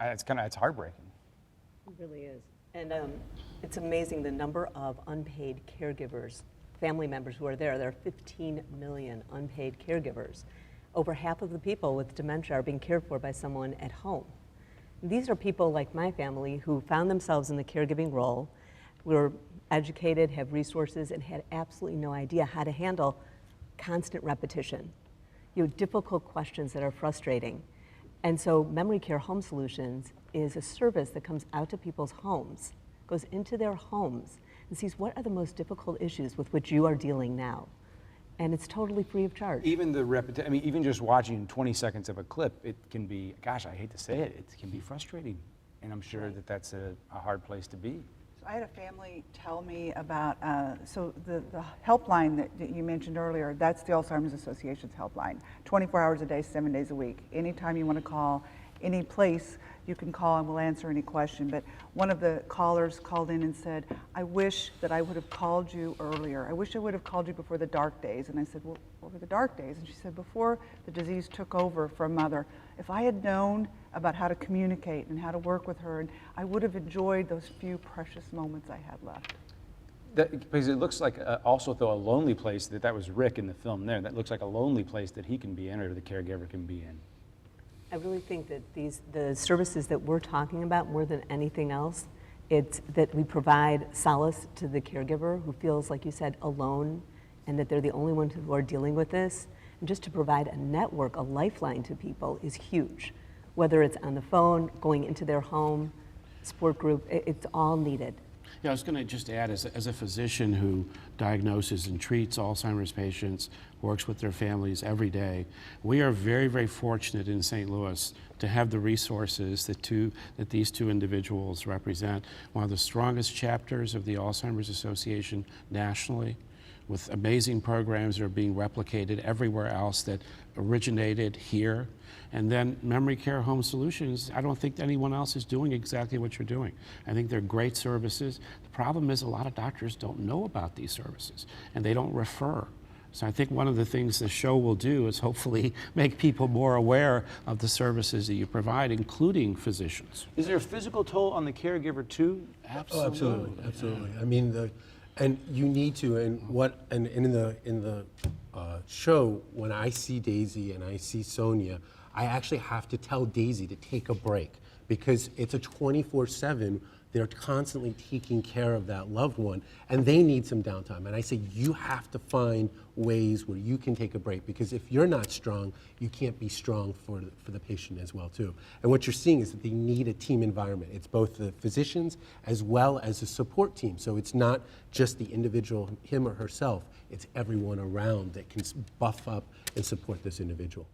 it's heartbreaking. It really is. And it's amazing the number of unpaid caregivers, family members who are there. There are 15 million unpaid caregivers. Over half of the people with dementia are being cared for by someone at home. These are people like my family who found themselves in the caregiving role, were educated, have resources, and had absolutely no idea how to handle constant repetition, difficult questions that are frustrating. And so Memory Care Home Solutions is a service that comes out to people's homes, goes into their homes, and sees what are the most difficult issues with which you are dealing now. And it's totally free of charge. Even even just watching 20 seconds of a clip, it can be, gosh, I hate to say it, it can be frustrating. And I'm sure that that's a hard place to be. So I had a family tell me about, so the helpline that you mentioned earlier, that's the Alzheimer's Association's helpline. 24 hours a day, 7 days a week. Anytime you want to call, any place you can call and we'll answer any question. But one of the callers called in and said, I wish that I would have called you earlier. I wish I would have called you before the dark days. And I said, well, what were the dark days? And she said, before the disease took over for Mother, if I had known about how to communicate and how to work with her, and I would have enjoyed those few precious moments I had left. Because it looks like also though a lonely place, that was Rick in the film there, that looks like a lonely place that he can be in or the caregiver can be in. I really think that the services that we're talking about more than anything else, it's that we provide solace to the caregiver who feels, like you said, alone, and that they're the only ones who are dealing with this. And just to provide a network, a lifeline to people is huge. Whether it's on the phone, going into their home, support group, it's all needed. Yeah, I was going to just add, as a physician who diagnoses and treats Alzheimer's patients, works with their families every day, we are very, very fortunate in St. Louis to have the resources that these two individuals represent. One of the strongest chapters of the Alzheimer's Association nationally, with amazing programs that are being replicated everywhere else that originated here. And then Memory Care Home Solutions, I don't think anyone else is doing exactly what you're doing. I think they're great services. The problem is a lot of doctors don't know about these services and they don't refer. So I think one of the things the show will do is hopefully make people more aware of the services that you provide, including physicians. Is there a physical toll on the caregiver too? Absolutely. Oh, absolutely, absolutely. I mean, and you need to, and in the show, when I see Daisy and I see Sonia, I actually have to tell Daisy to take a break because it's a 24/7. They're constantly taking care of that loved one, and they need some downtime. And I say, you have to find ways where you can take a break, because if you're not strong, you can't be strong for the patient as well, too. And what you're seeing is that they need a team environment. It's both the physicians as well as a support team. So it's not just the individual, him or herself, it's everyone around that can buff up and support this individual.